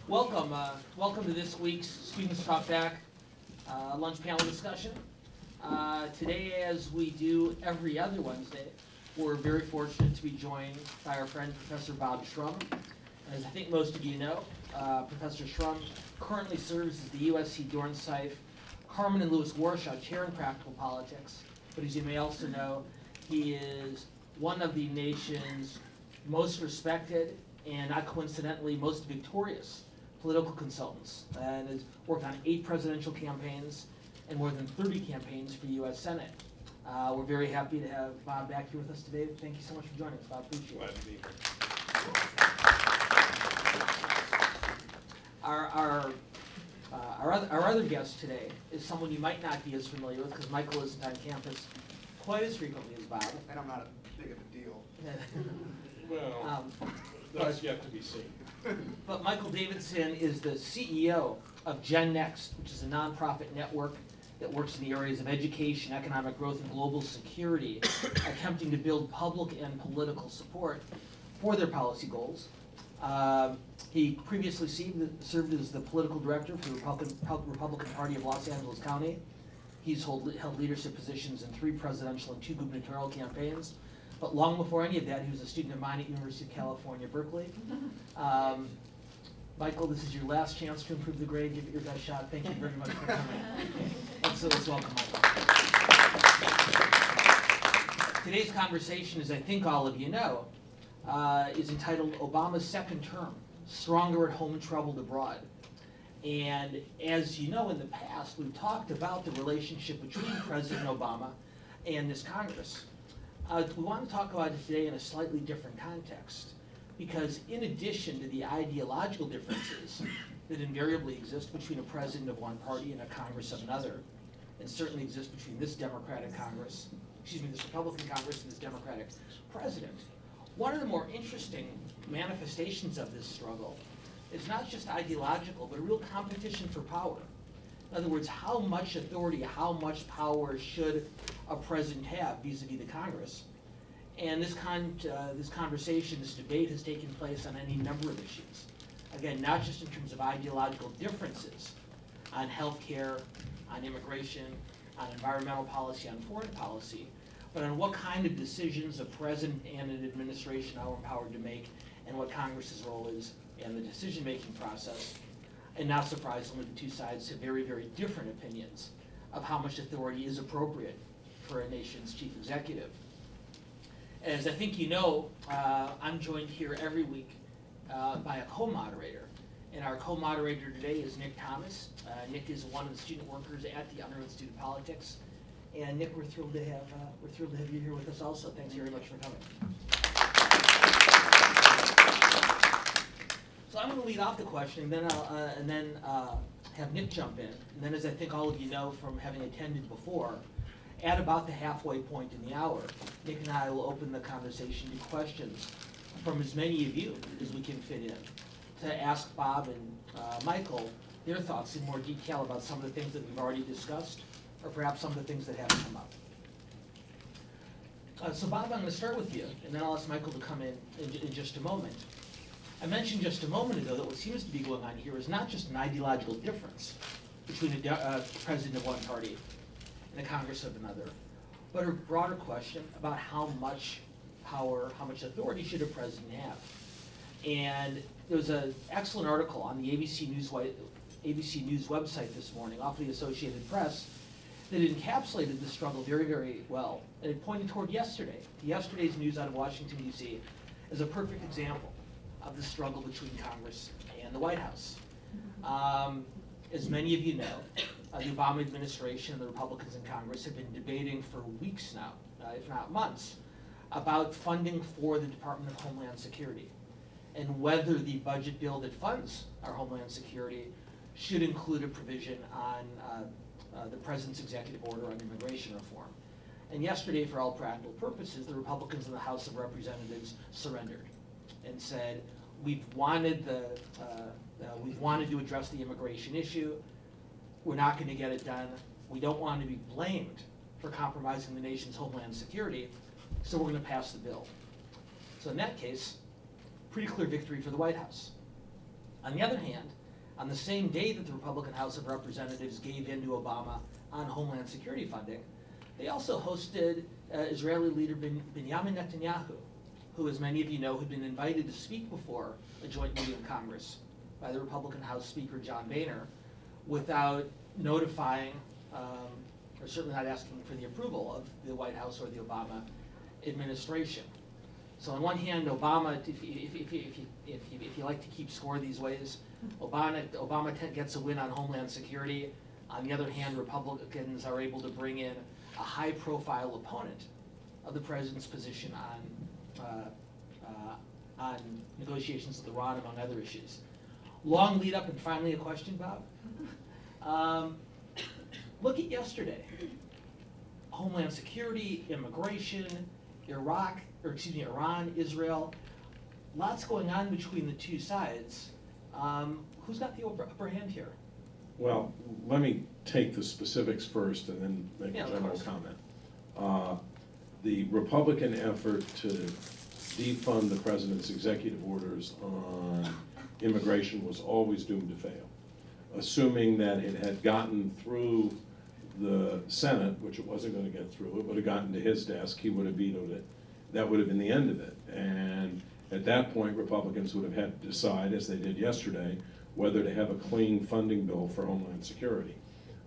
Welcome, welcome to this week's Students Talk Back lunch panel discussion. Today, as we do every other Wednesday, we're very fortunate to be joined by our friend Professor Bob Shrum. As I think most of you know, Professor Shrum currently serves as the USC Dornsife Carmen and Lewis Warshaw Chair in Practical Politics. But as you may also know, he is one of the nation's most respected and not coincidentally most victorious political consultants, and has worked on 8 presidential campaigns and more than 30 campaigns for the U.S. Senate. We're very happy to have Bob back here with us today. Thank you so much for joining us, Bob. Appreciate it. Glad to be here. Our other guest today is someone you might not be as familiar with because Michael isn't on campus quite as frequently as Bob. And I'm not a big of a deal. Well, that's yet to be seen. But Michael Davidson is the CEO of Gen Next, which is a nonprofit network that works in the areas of education, economic growth, and global security, attempting to build public and political support for their policy goals. He previously served as the political director for the Republican Party of Los Angeles County. He's held leadership positions in 3 presidential and 2 gubernatorial campaigns. But long before any of that, he was a student of mine at University of California, Berkeley. Michael, this is your last chance to improve the grade. Give it your best shot. Thank you very much for coming. Let's welcome Michael. Today's conversation, as I think all of you know, is entitled Obama's Second Term, Stronger at Home, Troubled Abroad. And as you know, in the past, we've talked about the relationship between President Obama and this Congress. We want to talk about it today in a slightly different context, because in addition to the ideological differences that invariably exist between a president of one party and a Congress of another, and certainly exist between this Democratic Congress, this Republican Congress and this Democratic president, one of the more interesting manifestations of this struggle is not just ideological, but a real competition for power. In other words, how much authority, how much power should a president have vis-a-vis the Congress? And this conversation, this debate has taken place on any number of issues. Again, not just in terms of ideological differences on health care, on immigration, on environmental policy, on foreign policy, but on what kind of decisions a president and an administration are empowered to make and what Congress's role is in the decision-making process. And not surprisingly, the 2 sides have very, very different opinions of how much authority is appropriate for a nation's chief executive. As I think you know, I'm joined here every week by a co-moderator. And our co-moderator today is Nick Thomas. Nick is one of the student workers at the Underwood Student Politics. And Nick, we're thrilled to have you here with us also. Thanks very much for coming. So I'm going to lead off the question, and then have Nick jump in. And then, as I think all of you know from having attended before, at about the halfway point in the hour, Nick and I will open the conversation to questions from as many of you as we can fit in, to ask Bob and Michael their thoughts in more detail about some of the things that we've already discussed, or perhaps some of the things that haven't come up. So Bob, I'm going to start with you, and then I'll ask Michael to come in just a moment. I mentioned just a moment ago that what seems to be going on here is not just an ideological difference between a president of one party and a Congress of another, but a broader question about how much power, how much authority should a president have. And there was an excellent article on the ABC News website this morning, off the Associated Press, that encapsulated the struggle very, very well. And it pointed toward yesterday's news out of Washington, D.C. as a perfect example of the struggle between Congress and the White House. As many of you know, the Obama administration and the Republicans in Congress have been debating for weeks now, if not months, about funding for the Department of Homeland Security and whether the budget bill that funds our Homeland Security should include a provision on the President's executive order on immigration reform. And yesterday, for all practical purposes, the Republicans in the House of Representatives surrendered and said, we've wanted to address the immigration issue. We're not going to get it done. We don't want to be blamed for compromising the nation's homeland security, so we're going to pass the bill. So in that case, pretty clear victory for the White House. On the other hand, on the same day that the Republican House of Representatives gave in to Obama on Homeland Security funding, they also hosted Israeli leader Benjamin Netanyahu, who, as many of you know, had been invited to speak before a joint meeting of Congress by the Republican House Speaker John Boehner without notifying, or certainly not asking for the approval of the White House or the Obama administration. So on one hand, Obama, if you like to keep score these ways, Obama gets a win on Homeland Security. On the other hand, Republicans are able to bring in a high-profile opponent of the president's position on negotiations with Iran, among other issues. Long lead up, and finally a question, Bob. Look at yesterday. Homeland Security, immigration, Iran, Israel. Lots going on between the two sides. Who's got the upper hand here? Well, let me take the specifics first and then make a general comment. The Republican effort to defund the president's executive orders on immigration was always doomed to fail. Assuming that it had gotten through the Senate, which it wasn't going to get through, it would have gotten to his desk, he would have vetoed it. That would have been the end of it. And at that point, Republicans would have had to decide, as they did yesterday, whether to have a clean funding bill for Homeland Security.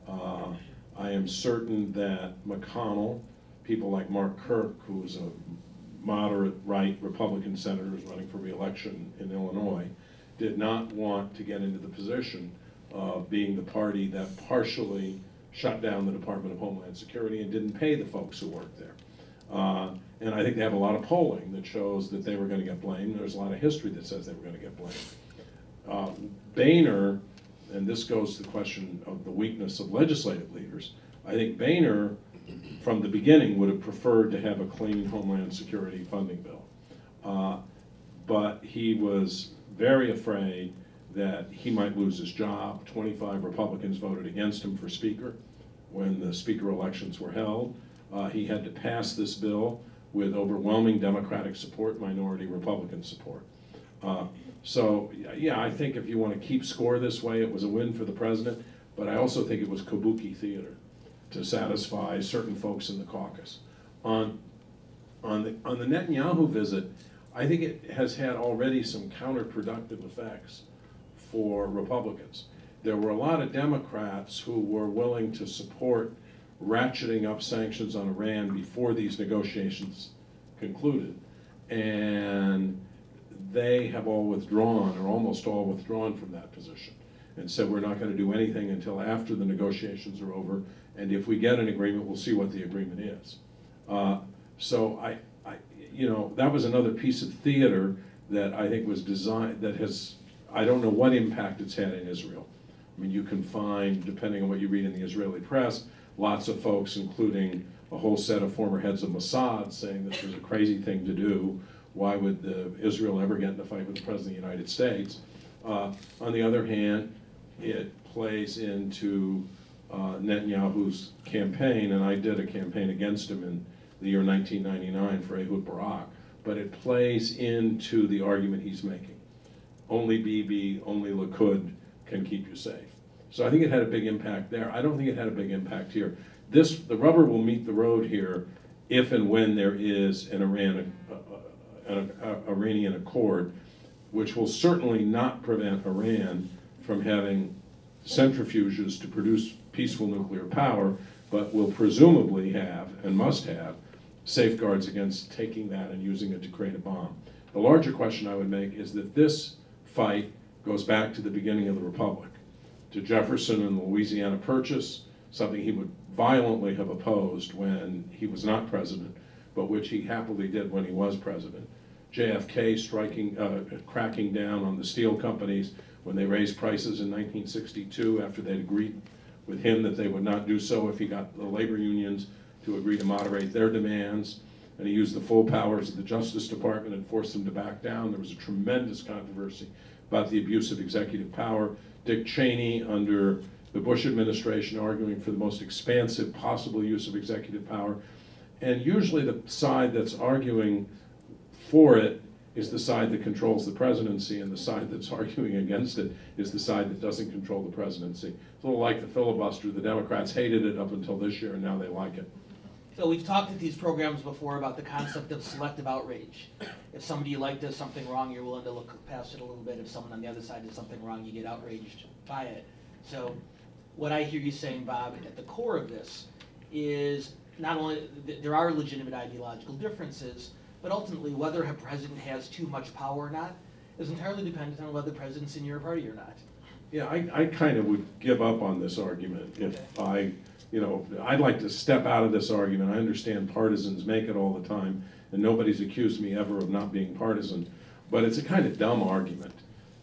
I am certain that McConnell, people like Mark Kirk, who's a moderate right Republican senator who's running for re-election in Illinois, did not want to get into the position of being the party that partially shut down the Department of Homeland Security and didn't pay the folks who worked there. And I think they have a lot of polling that shows that they were going to get blamed. There's a lot of history that says they were going to get blamed. Boehner, and this goes to the question of the weakness of legislative leaders, I think Boehner, from the beginning, would have preferred to have a clean Homeland Security funding bill. But he was very afraid that he might lose his job. 25 Republicans voted against him for Speaker when the Speaker elections were held. He had to pass this bill with overwhelming Democratic support, minority Republican support. So, yeah, I think if you want to keep score this way, it was a win for the president, but I also think it was kabuki theater to satisfy certain folks in the caucus. On the Netanyahu visit, I think it has had already some counterproductive effects for Republicans. There were a lot of Democrats who were willing to support ratcheting up sanctions on Iran before these negotiations concluded, and they have all withdrawn, or almost all withdrawn from that position, and said we're not going to do anything until after the negotiations are over, and if we get an agreement, we'll see what the agreement is. So you know, that was another piece of theater that I think was designed, that has, I don't know what impact it's had in Israel. I mean, you can find, depending on what you read in the Israeli press, lots of folks, including a whole set of former heads of Mossad, saying this was a crazy thing to do. Why would Israel ever get in a fight with the President of the United States? On the other hand, it plays into Netanyahu's campaign, and I did a campaign against him in the year 1999 for Ehud Barak, but it plays into the argument he's making. Only Bibi, only Likud can keep you safe. So I think it had a big impact there. I don't think it had a big impact here. The rubber will meet the road here if and when there is an Iranian accord, which will certainly not prevent Iran from having centrifuges to produce peaceful nuclear power, but will presumably have, and must have, safeguards against taking that and using it to create a bomb. The larger question I would make is that this fight goes back to the beginning of the Republic, to Jefferson and the Louisiana Purchase, something he would violently have opposed when he was not president, but which he happily did when he was president. JFK cracking down on the steel companies when they raised prices in 1962 after they'd agreed with him that they would not do so if he got the labor unions to agree to moderate their demands. And he used the full powers of the Justice Department and forced them to back down. There was a tremendous controversy about the abuse of executive power. Dick Cheney, under the Bush administration, arguing for the most expansive possible use of executive power. And usually the side that's arguing for it is the side that controls the presidency, and the side that's arguing against it is the side that doesn't control the presidency. It's a little like the filibuster. The Democrats hated it up until this year, and now they like it. So we've talked at these programs before about the concept of selective outrage. If somebody you like does something wrong, you're willing to look past it a little bit. If someone on the other side does something wrong, you get outraged by it. So what I hear you saying, Bob, at the core of this is not only there are legitimate ideological differences, but ultimately whether a president has too much power or not is entirely dependent on whether the president's in your party or not. Yeah, I kind of would give up on this argument if I'd like to step out of this argument. I understand partisans make it all the time, and nobody's accused me ever of not being partisan, but it's a kind of dumb argument.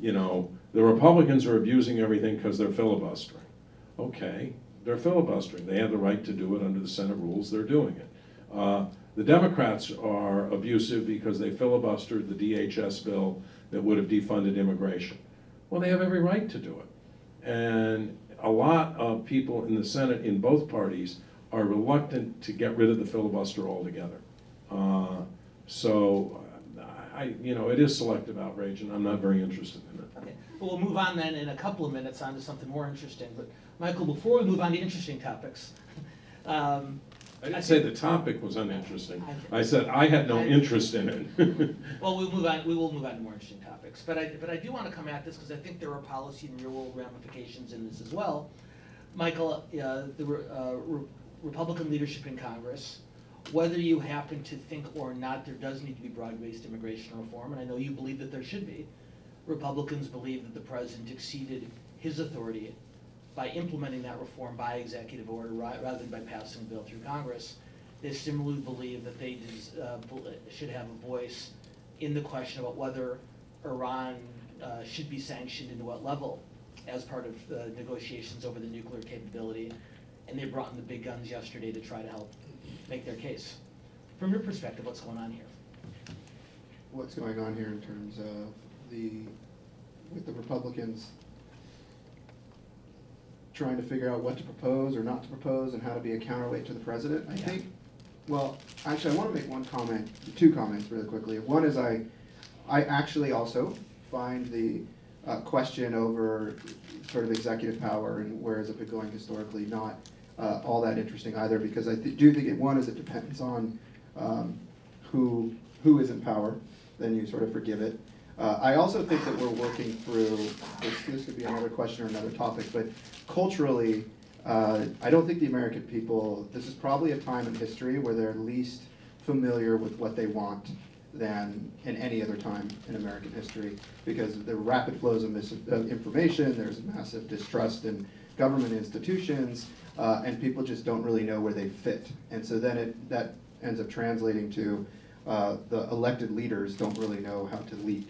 The Republicans are abusing everything because they're filibustering. Okay, they're filibustering. They have the right to do it under the Senate rules. They're doing it. The Democrats are abusive because they filibustered the DHS bill that would have defunded immigration. Well, they have every right to do it. And a lot of people in the Senate in both parties are reluctant to get rid of the filibuster altogether. It is selective outrage, and I'm not very interested in it. Okay, well, we'll move on then in a couple of minutes on to something more interesting. But Michael, before we move on to interesting topics, I didn't say the topic was uninteresting. I said I had no interest in it. Well, we'll move on. We will move on to more interesting topics. But I do want to come at this because I think there are policy and real-world ramifications in this as well. Michael, the Republican leadership in Congress, whether you happen to think or not there does need to be broad-based immigration reform, and I know you believe that there should be, Republicans believe that the president exceeded his authority by implementing that reform by executive order rather than by passing a bill through Congress. They similarly believe that they should have a voice in the question about whether Iran should be sanctioned and to what level as part of the negotiations over the nuclear capability. And they brought in the big guns yesterday to try to help make their case. From your perspective, what's going on here? What's going on here in terms of with the Republicans trying to figure out what to propose or not to propose and how to be a counterweight to the president? I think, well, actually I want to make one comment, two comments really quickly. One is I actually also find the question over sort of executive power and where has it been going historically not all that interesting either, because I do think it depends on who is in power, then you sort of forgive it. I also think that we're working through, this could be another question or another topic, but culturally, I don't think the American people, this is probably a time in history where they're least familiar with what they want than in any other time in American history, because there are rapid flows of information, there's massive distrust in government institutions, and people just don't really know where they fit. And so then that ends up translating to the elected leaders don't really know how to lead.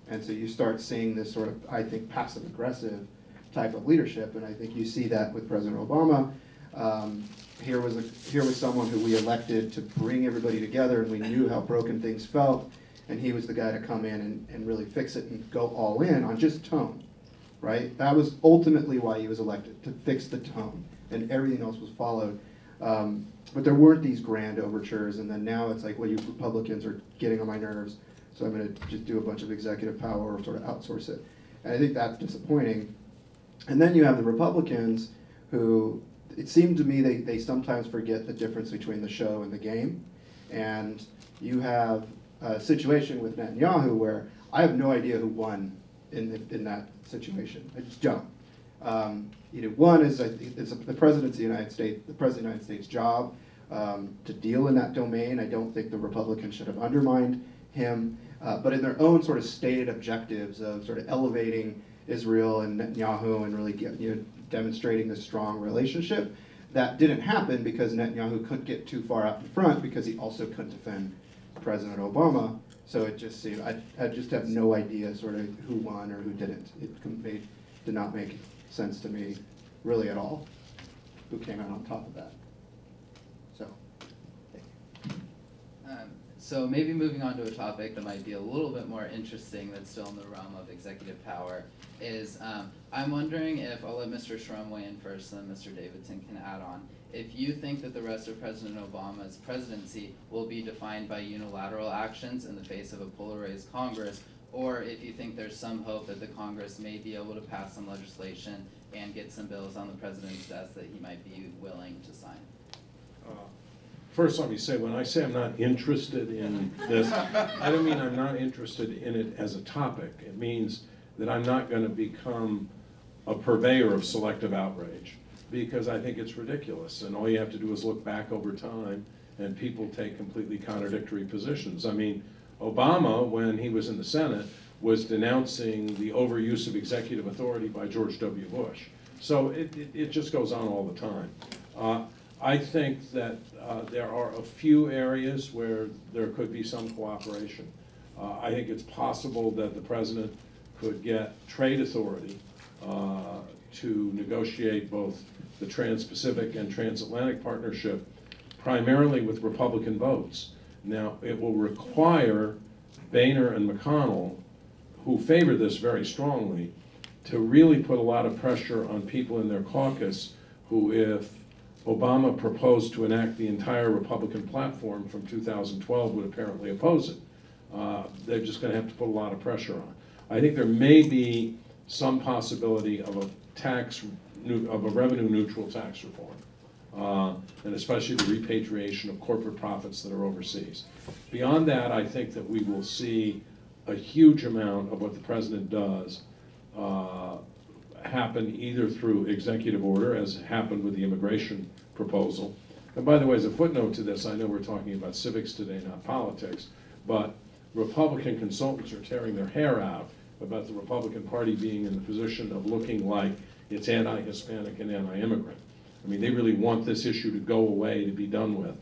And so you start seeing this sort of, I think, passive-aggressive type of leadership, and I think you see that with President Obama. Here was someone who we elected to bring everybody together, and we knew how broken things felt, and he was the guy to come in and really fix it and go all in on just tone, right? That was ultimately why he was elected, to fix the tone, and everything else was followed. But there weren't these grand overtures, and then now it's like, well, you Republicans are getting on my nerves, so I'm going to just do a bunch of executive power or sort of outsource it. And I think that's disappointing. And then you have the Republicans who, it seemed to me they sometimes forget the difference between the show and the game. And you have a situation with Netanyahu where I have no idea who won in that situation. I just don't. One is it's the President of the United States' job to deal in that domain. I don't think the Republicans should have undermined him, but in their own sort of stated objectives of sort of elevating Israel and Netanyahu and really demonstrating this strong relationship, that didn't happen because Netanyahu couldn't get too far out in front because he also couldn't defend President Obama. So it just seemed, I just have no idea sort of who won or who didn't. It did not make sense to me really at all who came out on top of that. So. So maybe moving on to a topic that might be a little bit more interesting that's still in the realm of executive power is, I'm wondering if, I'll let Mr. Shrum weigh in first, and then Mr. Davidson can add on. If you think that the rest of President Obama's presidency will be defined by unilateral actions in the face of a polarized Congress, or if you think there's some hope that the Congress may be able to pass some legislation and get some bills on the president's desk that he might be willing to sign. First, let me say, when I say I'm not interested in this, I don't mean I'm not interested in it as a topic. It means that I'm not going to become a purveyor of selective outrage, because I think it's ridiculous. And all you have to do is look back over time, and people take completely contradictory positions. I mean, Obama, when he was in the Senate, was denouncing the overuse of executive authority by George W. Bush. So it just goes on all the time. I think that there are a few areas where there could be some cooperation. I think it's possible that the president could get trade authority to negotiate both the Trans-Pacific and Transatlantic Partnership, primarily with Republican votes. Now, it will require Boehner and McConnell, who favor this very strongly, to really put a lot of pressure on people in their caucus who, if Obama proposed to enact the entire Republican platform from 2012, would apparently oppose it. They're just going to have to put a lot of pressure on. I think there may be some possibility of a revenue neutral tax reform, and especially the repatriation of corporate profits that are overseas. Beyond that, I think that we will see a huge amount of what the president does happen either through executive order, as happened with the immigration proposal. And by the way, as a footnote to this, I know we're talking about civics today, not politics, but Republican consultants are tearing their hair out about the Republican Party being in the position of looking like it's anti-Hispanic and anti-immigrant. I mean, they really want this issue to go away, to be done with.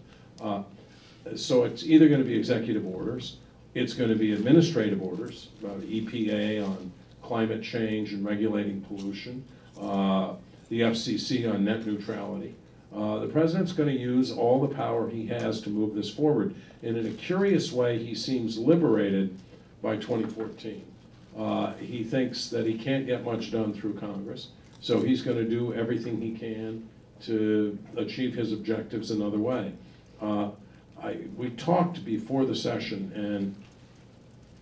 So it's either going to be executive orders, it's going to be administrative orders, EPA on climate change and regulating pollution, the FCC on net neutrality. The president's going to use all the power he has to move this forward. And in a curious way, he seems liberated by 2014. He thinks that he can't get much done through Congress, so he's going to do everything he can to achieve his objectives another way. We talked before the session, and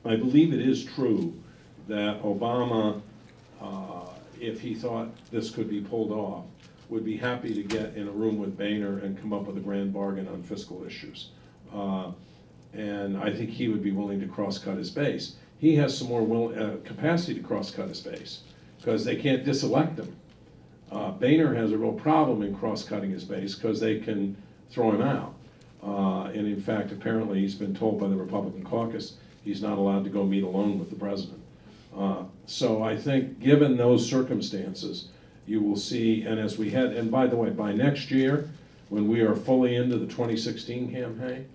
I believe it is true that Obama, if he thought this could be pulled off, would be happy to get in a room with Boehner and come up with a grand bargain on fiscal issues. And I think he would be willing to cross-cut his base. He has some more capacity to cross-cut his base, because they can't diselect him. Boehner has a real problem in cross-cutting his base because they can throw him out. And in fact, apparently he's been told by the Republican caucus he's not allowed to go meet alone with the president. So I think given those circumstances, you will see, and as we had, and by the way, by next year, when we are fully into the 2016 campaign,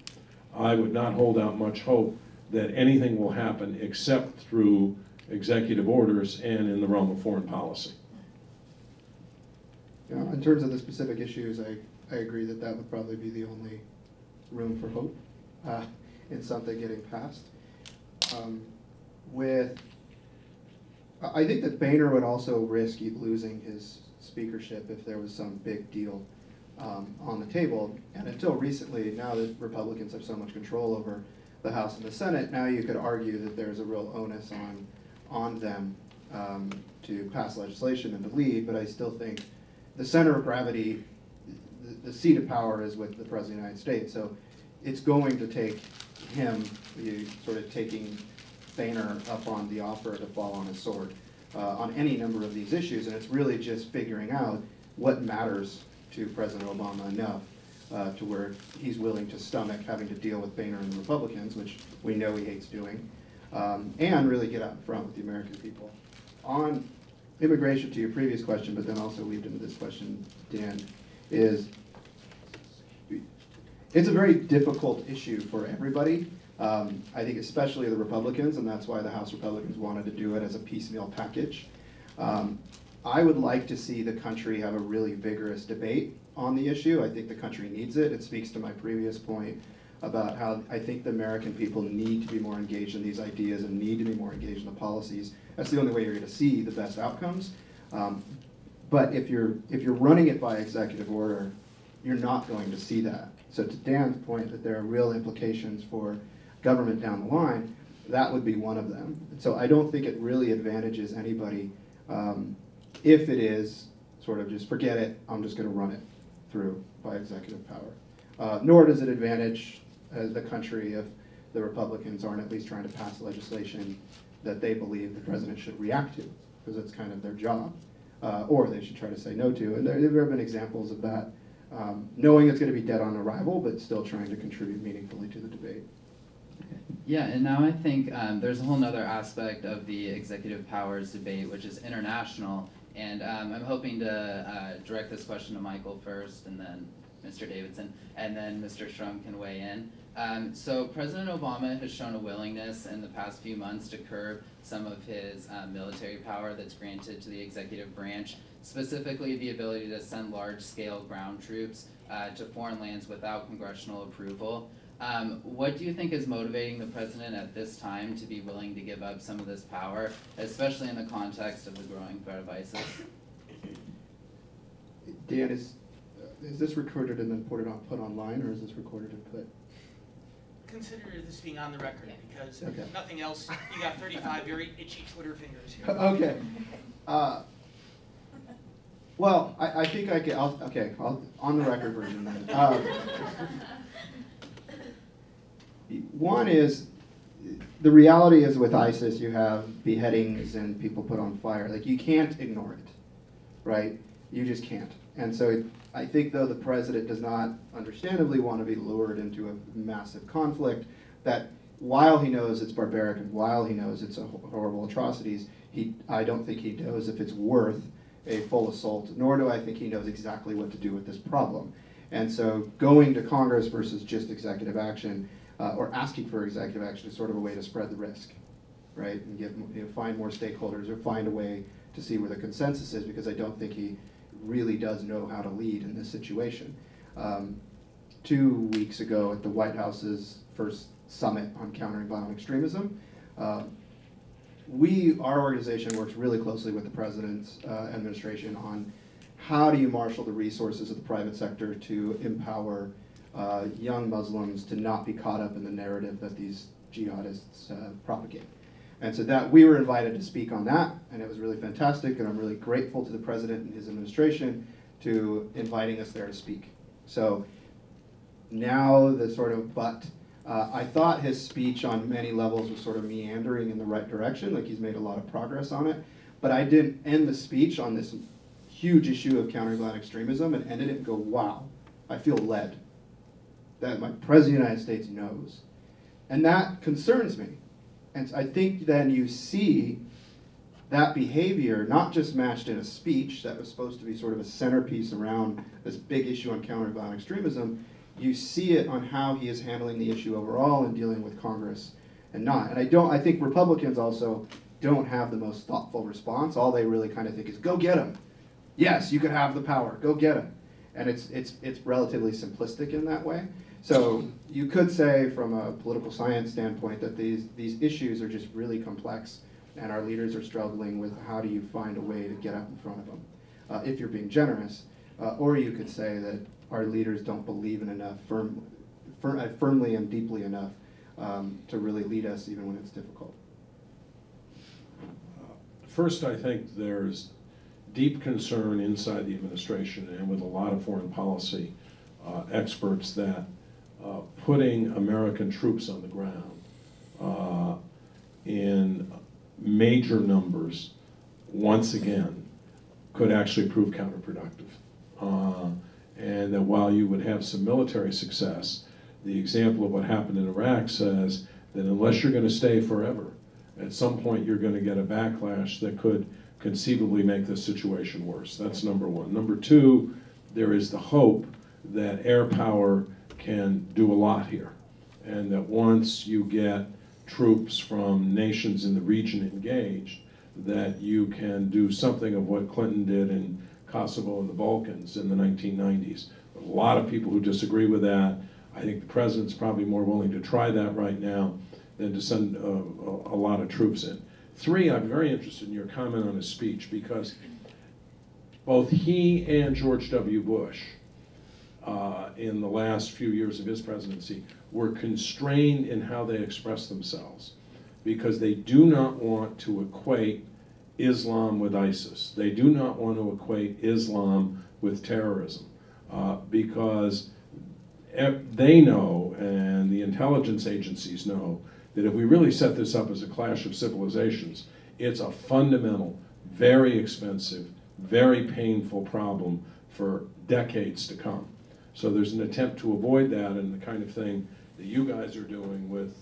I would not hold out much hope that anything will happen except through executive orders and in the realm of foreign policy. Yeah, in terms of the specific issues, I agree that that would probably be the only room for hope in something getting passed. I think that Boehner would also risk losing his speakership if there was some big deal on the table. And until recently, now that Republicans have so much control over the House and the Senate, now you could argue that there's a real onus on them to pass legislation and to lead, but I still think the center of gravity, the seat of power is with the President of the United States. So it's going to take him sort of taking Boehner up on the offer to fall on his sword on any number of these issues, and it's really just figuring out what matters to President Obama enough to where he's willing to stomach having to deal with Boehner and the Republicans, which we know he hates doing, and really get out in front with the American people. On immigration, to your previous question, but then also weaved into this question, Dan, is it's a very difficult issue for everybody. I think especially the Republicans, and that's why the House Republicans wanted to do it as a piecemeal package. I would like to see the country have a really vigorous debate on the issue. I think the country needs it. It speaks to my previous point about how I think the American people need to be more engaged in these ideas and need to be more engaged in the policies. That's the only way you're going to see the best outcomes. But if you're running it by executive order, you're not going to see that. So to Dan's point that there are real implications for government down the line, that would be one of them. So I don't think it really advantages anybody if it is sort of just forget it, I'm just going to run it through by executive power. Nor does it advantage the country if the Republicans aren't at least trying to pass legislation that they believe the president should react to, because it's kind of their job, or they should try to say no to. And there have been examples of that, knowing it's going to be dead on arrival, but still trying to contribute meaningfully to the debate. Yeah, and now I think there's a whole nother aspect of the executive powers debate, which is international. And I'm hoping to direct this question to Michael first, and then Mr. Davidson, and then Mr. Strum can weigh in. So President Obama has shown a willingness in the past few months to curb some of his military power that's granted to the executive branch, specifically the ability to send large-scale ground troops to foreign lands without congressional approval. What do you think is motivating the president at this time to be willing to give up some of this power, especially in the context of the growing threat of ISIS? Dan, is this recorded and then put online, or is this recorded and put? Consider this being on the record, because Okay. if nothing else, you got 35 very itchy Twitter fingers here. Okay. Well, I think I can. I'll on the record version then. One is, the reality is with ISIS you have beheadings and people put on fire. Like, you can't ignore it, right? You just can't. And so I think, though, the president does not understandably want to be lured into a massive conflict, that while he knows it's barbaric and while he knows it's horrible atrocities, I don't think he knows if it's worth a full assault, nor do I think he knows exactly what to do with this problem. And so going to Congress versus just executive action, or asking for executive action, is sort of a way to spread the risk, right? And find more stakeholders, or find a way to see where the consensus is, because I don't think he really does know how to lead in this situation. 2 weeks ago at the White House's first summit on countering violent extremism, our organization works really closely with the president's administration on how do you marshal the resources of the private sector to empower young Muslims to not be caught up in the narrative that these jihadists propagate. And so that we were invited to speak on that, and it was really fantastic, and I'm really grateful to the president and his administration to inviting us there to speak. So now the sort of I thought his speech on many levels was sort of meandering in the right direction, like he's made a lot of progress on it, but I didn't end the speech on this huge issue of countering violent extremism and ended it and go, wow, I feel led. That my President of the United States knows. And that concerns me. And I think then you see that behavior not just matched in a speech that was supposed to be sort of a centerpiece around this big issue on countering violent extremism, you see it on how he is handling the issue overall and dealing with Congress and not. And I think Republicans also don't have the most thoughtful response. All they really kind of think is, go get him. Yes, you could have the power, go get him. And it's relatively simplistic in that way. So you could say from a political science standpoint that these issues are just really complex, and our leaders are struggling with how do you find a way to get up in front of them, if you're being generous. Or you could say that our leaders don't believe in enough, firmly and deeply enough to really lead us even when it's difficult. First, I think there's deep concern inside the administration and with a lot of foreign policy experts that putting American troops on the ground in major numbers once again could actually prove counterproductive. And that while you would have some military success, the example of what happened in Iraq says that unless you're going to stay forever, at some point you're going to get a backlash that could conceivably make the situation worse. That's number one. Number two, there is the hope that air power can do a lot here, and that once you get troops from nations in the region engaged, that you can do something of what Clinton did in Kosovo and the Balkans in the 1990s. A lot of people who disagree with that. I think the president's probably more willing to try that right now than to send a lot of troops in. 3, I'm very interested in your comment on his speech, because both he and George W. Bush, in the last few years of his presidency, were constrained in how they express themselves, because they do not want to equate Islam with ISIS. They do not want to equate Islam with terrorism, because they know, and the intelligence agencies know, that if we really set this up as a clash of civilizations, it's a fundamental, very expensive, very painful problem for decades to come. So there's an attempt to avoid that, and the kind of thing that you guys are doing with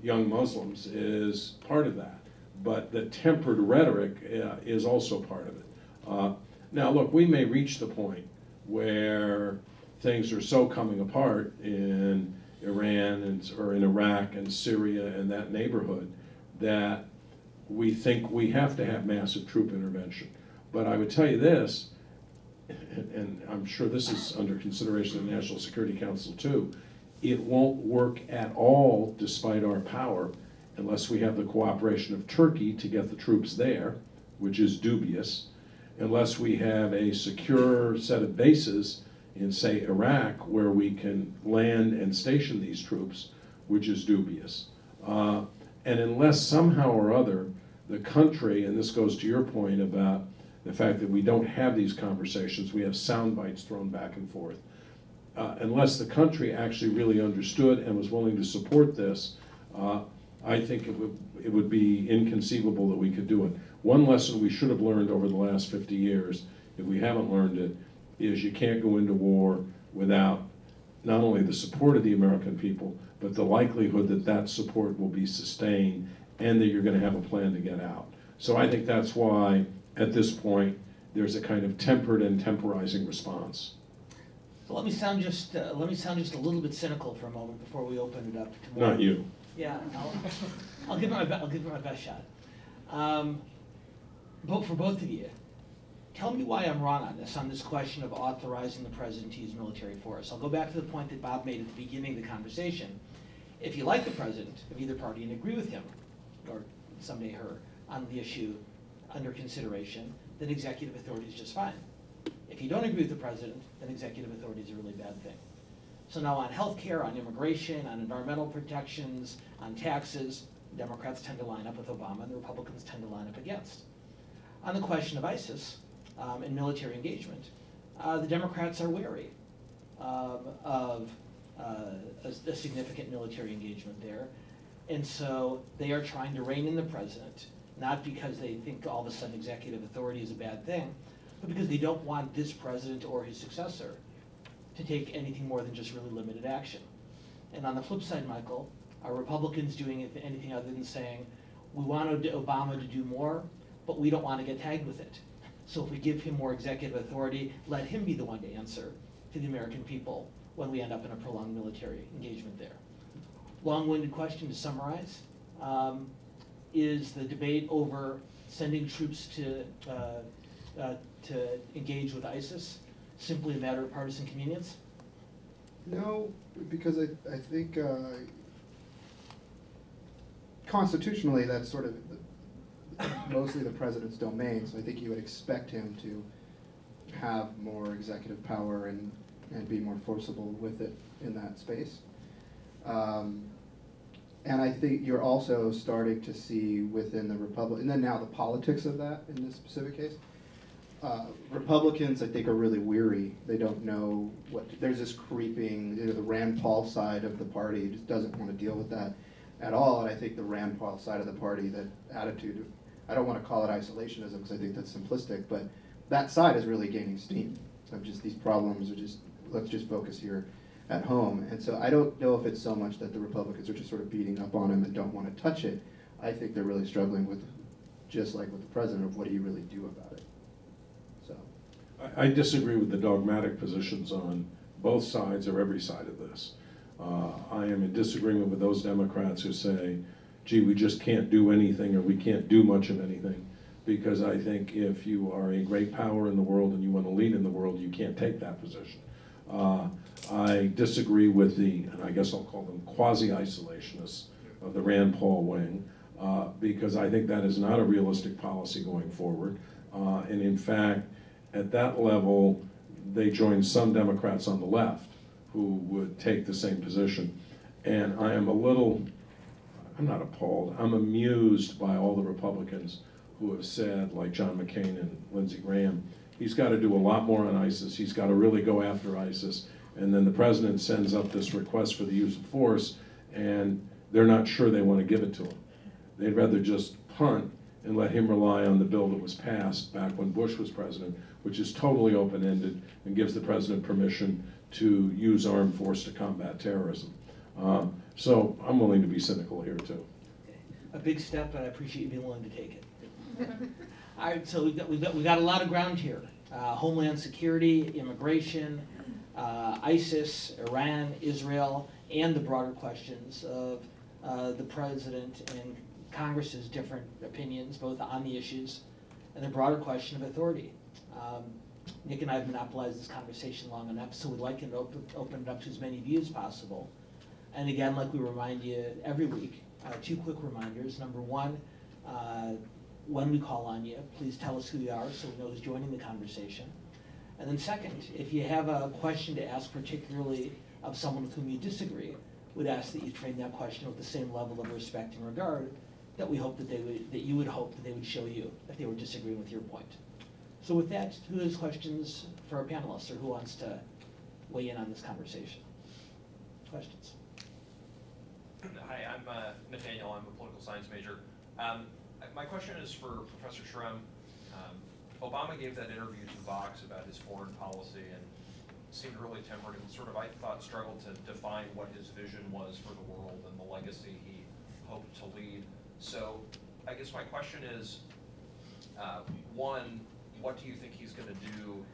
young Muslims is part of that. But the tempered rhetoric is also part of it. Now look, we may reach the point where things are so coming apart in Iran or in Iraq and Syria and that neighborhood that we think we have to have massive troop intervention. But I would tell you this, and I'm sure this is under consideration of the National Security Council too, it won't work at all despite our power unless we have the cooperation of Turkey to get the troops there, which is dubious, unless we have a secure set of bases in, say, Iraq, where we can land and station these troops, which is dubious. And unless somehow or other the country, and this goes to your point about the fact that we don't have these conversations, we have sound bites thrown back and forth, unless the country actually really understood and was willing to support this, I think it would be inconceivable that we could do it. One lesson we should have learned over the last 50 years, if we haven't learned it, is you can't go into war without not only the support of the American people, but the likelihood that that support will be sustained and that you're going to have a plan to get out. So I think that's why, at this point, there's a kind of tempered and temporizing response. So let me sound just a little bit cynical for a moment before we open it up to more. Not you. Yeah, I'll give it my best shot. But for both of you, tell me why I'm wrong on this question of authorizing the president to use military force. I'll go back to the point that Bob made at the beginning of the conversation. If you like the president of either party and agree with him, or someday her, on the issue under consideration, then executive authority is just fine. If you don't agree with the president, then executive authority is a really bad thing. So now on health care, on immigration, on environmental protections, on taxes, Democrats tend to line up with Obama and the Republicans tend to line up against. On the question of ISIS and military engagement, the Democrats are wary of a significant military engagement there. And so they are trying to rein in the president, not because they think all of a sudden executive authority is a bad thing, but because they don't want this president or his successor to take anything more than just really limited action. And on the flip side, Michael, are Republicans doing anything other than saying, we want Obama to do more, but we don't want to get tagged with it. So if we give him more executive authority, let him be the one to answer to the American people when we end up in a prolonged military engagement there. Long-winded question to summarize. Is the debate over sending troops to engage with ISIS simply a matter of partisan convenience? No, because I think constitutionally that's sort of mostly the president's domain, so I think you would expect him to have more executive power and be more forcible with it in that space. And I think you're also starting to see within the Republic, and then now the politics of that in this specific case. Republicans, I think, are really weary. They don't know there's this creeping, the Rand Paul side of the party just doesn't want to deal with that at all. And I think the Rand Paul side of the party, that attitude, I don't want to call it isolationism because I think that's simplistic, but that side is really gaining steam. So just these problems are just, let's just focus here at home. And so I don't know if it's so much that the Republicans are just sort of beating up on him and don't want to touch it. I think they're really struggling with, just like with the president, of what do you really do about it. So I disagree with the dogmatic positions on both sides or every side of this. I am in disagreement with those Democrats who say, gee, we just can't do anything or we can't do much of anything. Because I think if you are a great power in the world and you want to lead in the world, you can't take that position. I disagree with the, and I guess I'll call them quasi-isolationists of the Rand Paul wing, because I think that is not a realistic policy going forward. And in fact, at that level, they join some Democrats on the left who would take the same position. And I am a little, I'm not appalled, I'm amused by all the Republicans who have said, like John McCain and Lindsey Graham, he's got to do a lot more on ISIS, he's got to really go after ISIS. And then the president sends up this request for the use of force, and they're not sure they want to give it to him. They'd rather just punt and let him rely on the bill that was passed back when Bush was president, which is totally open-ended and gives the president permission to use armed force to combat terrorism. So I'm willing to be cynical here too. Okay. A big step, but I appreciate you being willing to take it. All right, so we've got a lot of ground here. Homeland security, immigration, ISIS, Iran, Israel, and the broader questions of the president and Congress's different opinions, both on the issues and the broader question of authority. Nick and I have monopolized this conversation long enough, so we'd like to open it up to as many views as possible. And again, like we remind you every week, 2 quick reminders. Number one, when we call on you, please tell us who you are so we know who's joining the conversation. And then second, if you have a question to ask, particularly of someone with whom you disagree, we'd ask that you frame that question with the same level of respect and regard that we hope that you would hope that they would show you if they were disagreeing with your point. So with that, who has questions for our panelists, or who wants to weigh in on this conversation? Questions? Hi, I'm Nathaniel. I'm a political science major. My question is for Professor Schrum. Obama gave that interview to Vox about his foreign policy and seemed really tempered and sort of, I thought, struggled to define what his vision was for the world and the legacy he hoped to lead. So I guess my question is, one, what do you think he's going to do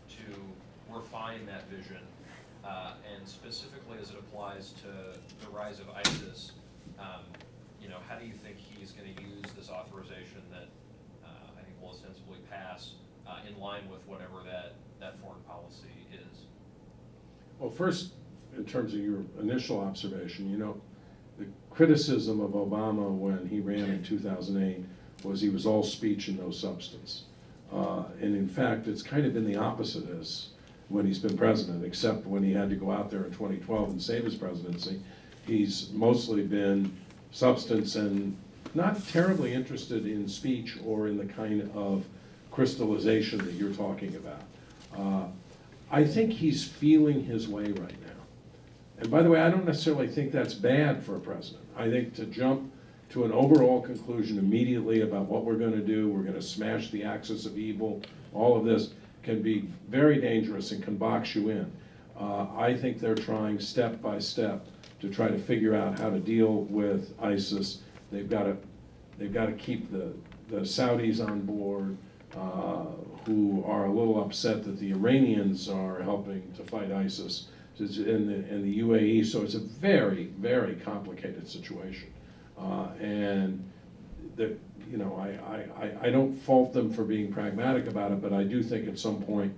to refine that vision? And specifically as it applies to the rise of ISIS, how do you think he's going to use this authorization that I think will ostensibly pass in line with whatever that foreign policy is? Well, first, in terms of your initial observation, the criticism of Obama when he ran in 2008 was he was all speech and no substance. And in fact, it's kind of been the opposite as when he's been president, except when he had to go out there in 2012 and save his presidency. He's mostly been substance and not terribly interested in speech or in the kind of crystallization that you're talking about. I think he's feeling his way right now. And by the way, I don't necessarily think that's bad for a president. I think to jump to an overall conclusion immediately about what we're going to do, we're going to smash the axis of evil, all of this can be very dangerous and can box you in. I think they're trying step by step to try to figure out how to deal with ISIS. They've got to keep the Saudis on board, who are a little upset that the Iranians are helping to fight ISIS, and the UAE. So it's a very, very complicated situation. And I don't fault them for being pragmatic about it, but I do think at some point,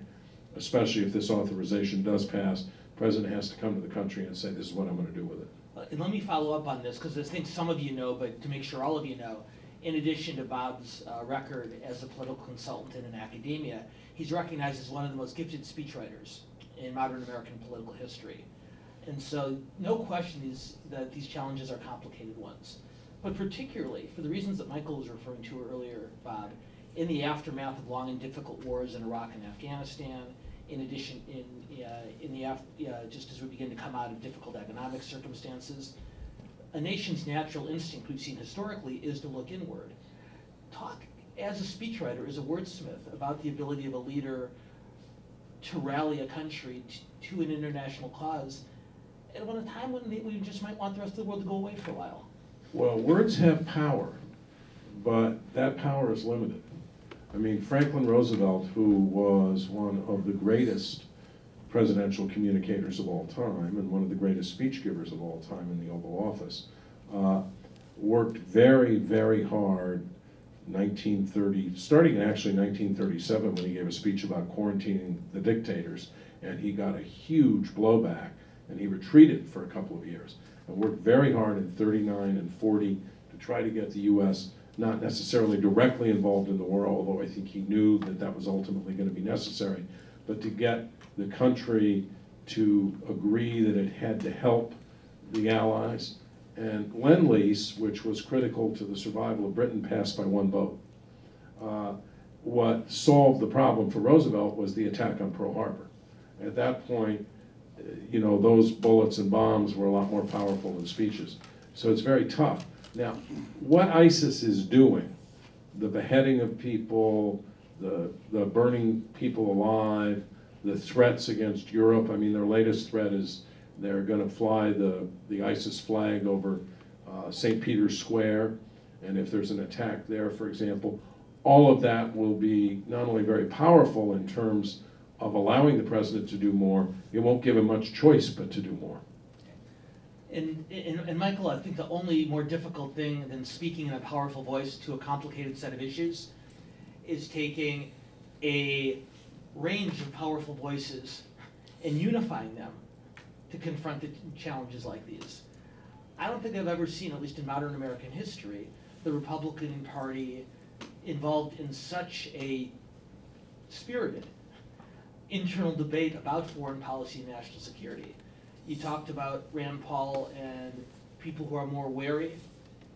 especially if this authorization does pass, the president has to come to the country and say, this is what I'm going to do with it. And let me follow up on this, because I think some of you know, but to make sure all of you know, in addition to Bob's record as a political consultant and in academia, he's recognized as one of the most gifted speechwriters in modern American political history. And so no question that these challenges are complicated ones. But particularly, for the reasons that Michael was referring to earlier, Bob, in the aftermath of long and difficult wars in Iraq and Afghanistan, in addition, just as we begin to come out of difficult economic circumstances, a nation's natural instinct we've seen historically is to look inward. Talk as a speechwriter, as a wordsmith, about the ability of a leader to rally a country to an international cause at a time when we just might want the rest of the world to go away for a while. Well, words have power, but that power is limited. I mean, Franklin Roosevelt, who was one of the greatest presidential communicators of all time and one of the greatest speech givers of all time in the Oval Office, worked very, very hard starting in actually 1937 when he gave a speech about quarantining the dictators, and he got a huge blowback, and he retreated for a couple of years and worked very hard in 39 and 40 to try to get the U.S. not necessarily directly involved in the war, although I think he knew that that was ultimately going to be necessary, but to get the country to agree that it had to help the Allies. And Lend-Lease, which was critical to the survival of Britain, passed by one vote. What solved the problem for Roosevelt was the attack on Pearl Harbor. At that point, you know, those bullets and bombs were a lot more powerful than speeches. So it's very tough. Now, what ISIS is doing, the beheading of people, the burning people alive, the threats against Europe, I mean, their latest threat is they're going to fly the ISIS flag over St. Peter's Square, and if there's an attack there, for example, all of that will be not only very powerful in terms of allowing the president to do more, it won't give him much choice but to do more. And Michael, I think the only more difficult thing than speaking in a powerful voice to a complicated set of issues is taking a range of powerful voices and unifying them to confront the challenges like these. I don't think I've ever seen, at least in modern American history, the Republican Party involved in such a spirited internal debate about foreign policy and national security. You talked about Rand Paul and people who are more wary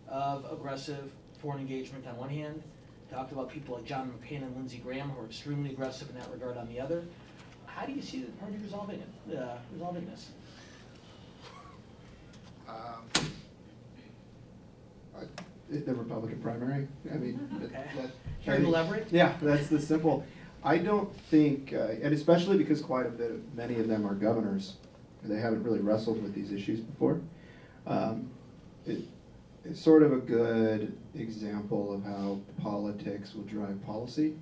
of aggressive foreign engagement on one hand. You talked about people like John McCain and Lindsey Graham who are extremely aggressive in that regard on the other. How do you see the party resolving this? The Republican primary. I mean, okay. Care to elaborate? Yeah, that's the simple. I don't think, and especially because many of them are governors, they haven't really wrestled with these issues before. It's sort of a good example of how politics will drive policy.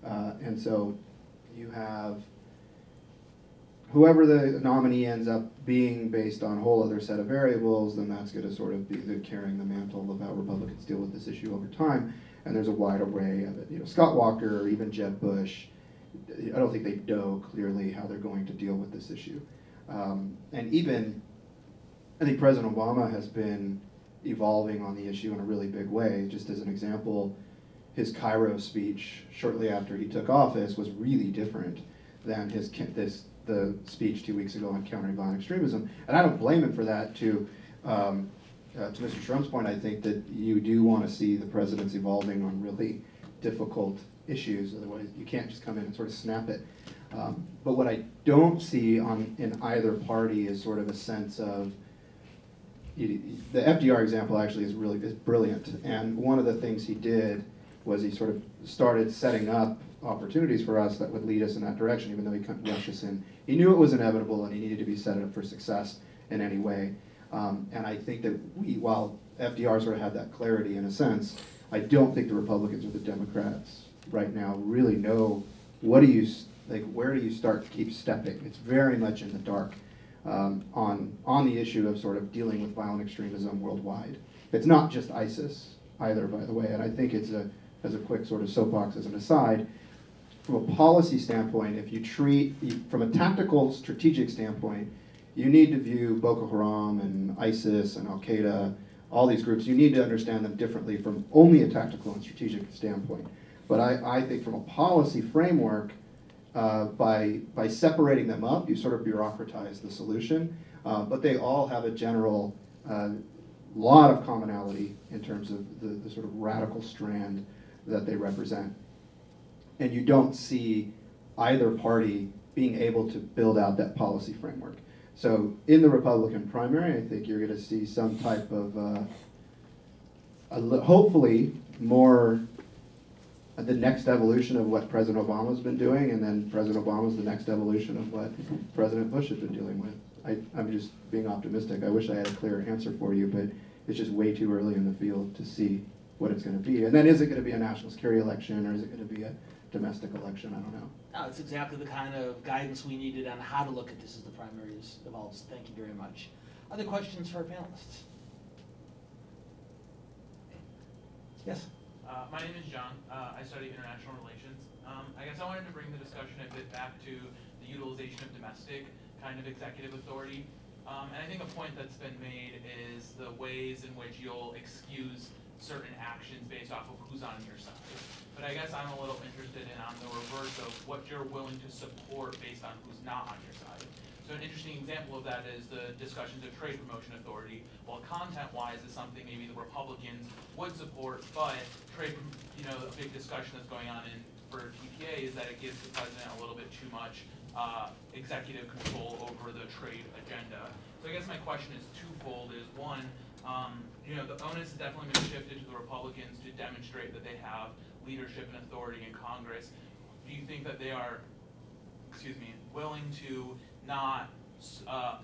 And so you have whoever the nominee ends up being based on a whole other set of variables, then that's going to sort of be carrying the mantle of how Republicans deal with this issue over time. And there's a wide array of it. You know, Scott Walker or even Jeb Bush, I don't think they know clearly how they're going to deal with this issue. And even, I think President Obama has been evolving on the issue in a really big way. Just as an example, his Cairo speech shortly after he took office was really different than the speech 2 weeks ago on countering violent extremism. And I don't blame him for that. To Mr. Schrump's point, I think that you do want to see the presidents evolving on really difficult issues. Otherwise, you can't just come in and sort of snap it. But what I don't see in either party is sort of a sense of, the FDR example actually is brilliant. And one of the things he did was he sort of started setting up opportunities for us that would lead us in that direction, even though he couldn't rush us in. He knew it was inevitable and he needed to be set up for success in any way. And I think that while FDR sort of had that clarity in a sense, I don't think the Republicans or the Democrats right now really know where do you start to keep stepping. It's very much in the dark on the issue of sort of dealing with violent extremism worldwide. It's not just ISIS either, by the way, and I think it's as a quick sort of soapbox as an aside, from a policy standpoint, if you from a tactical strategic standpoint, you need to view Boko Haram and ISIS and Al-Qaeda, all these groups, you need to understand them differently from only a tactical and strategic standpoint. But I think from a policy framework, by separating them up, you sort of bureaucratize the solution. But they all have a general lot of commonality in terms of the sort of radical strand that they represent. And you don't see either party being able to build out that policy framework. So in the Republican primary, I think you're going to see some type of, hopefully, more the next evolution of what President Obama's been doing, and then President Obama's the next evolution of what President Bush has been dealing with. I'm just being optimistic. I wish I had a clear answer for you, but it's just way too early in the field to see what it's going to be. And then is it going to be a national security election, or is it going to be a domestic election? I don't know. No, it's exactly the kind of guidance we needed on how to look at this as the primaries evolves. Thank you very much. Other questions for our panelists? Yes? My name is John. I study international relations. I guess I wanted to bring the discussion a bit back to the utilization of domestic kind of executive authority. And I think a point that's been made is the ways in which you'll excuse certain actions based off of who's on your side. But I guess I'm a little interested in on the reverse of what you're willing to support based on who's not on your side. So an interesting example of that is the discussions of trade promotion authority. While content-wise is something maybe the Republicans would support, but trade, a big discussion that's going on for TPA is that it gives the president a little bit too much executive control over the trade agenda. So I guess my question is twofold. Is one, the onus has definitely been shifted to the Republicans to demonstrate that they have leadership and authority in Congress. Do you think that they are, willing to not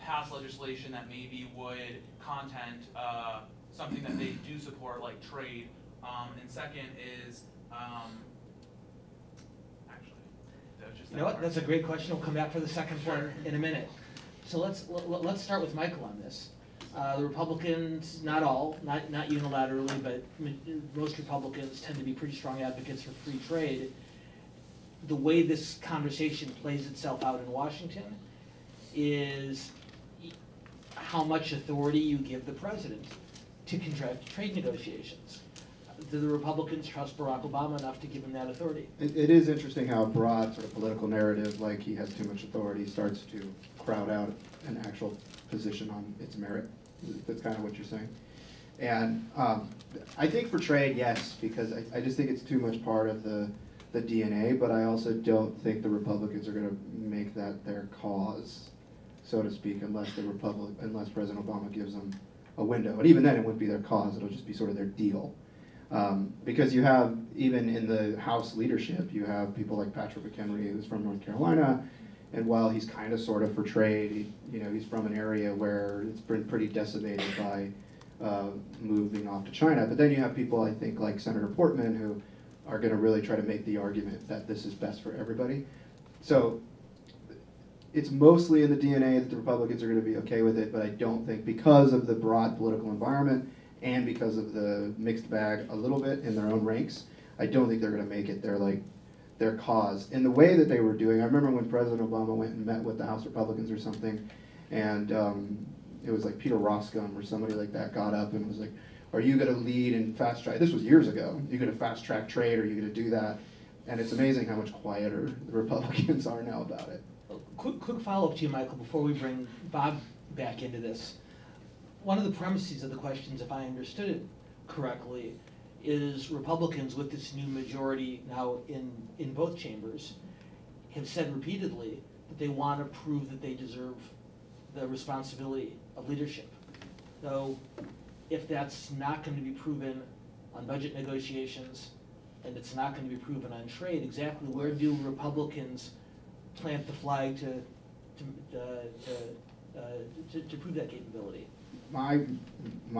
pass legislation that maybe would content something that they do support, like trade? And second is, actually, that was just that part. That's a great question. We'll come back for the second one in a minute. So let's start with Michael on this. The Republicans, not all, not unilaterally, but most Republicans tend to be pretty strong advocates for free trade. The way this conversation plays itself out in Washington is how much authority you give the president to conduct trade negotiations. Do the Republicans trust Barack Obama enough to give him that authority? It is interesting how a broad sort of political narrative, like he has too much authority, starts to crowd out an actual position on its merit. That's kind of what you're saying. And I think for trade, yes, because I just think it's too much part of the DNA, but I also don't think the Republicans are going to make that their cause, so to speak, unless President Obama gives them a window. And even then, it wouldn't be their cause. It'll just be sort of their deal. Because you have, even in the House leadership, you have people like Patrick McHenry, who's from North Carolina, and while he's kind of sort of for trade, he's from an area where it's been pretty decimated by moving off to China. But then you have people, I think, like Senator Portman, who are going to really try to make the argument that this is best for everybody. So it's mostly in the DNA that the Republicans are going to be okay with it, but I don't think, because of the broad political environment and because of the mixed bag a little bit in their own ranks, I don't think they're going to make it their cause. In the way that they were doing, I remember when President Obama went and met with the House Republicans or something, and it was like Peter Roscom or somebody like that got up and was like, are you going to lead and fast track? This was years ago. Are you going to fast track trade? Are you going to do that? And it's amazing how much quieter the Republicans are now about it. Quick follow-up to you, Michael, before we bring Bob back into this. One of the premises of the questions, if I understood it correctly, is Republicans with this new majority now in both chambers have said repeatedly that they want to prove that they deserve the responsibility of leadership. So if that's not going to be proven on budget negotiations and it's not going to be proven on trade, exactly where do Republicans plant the flag to prove that capability? My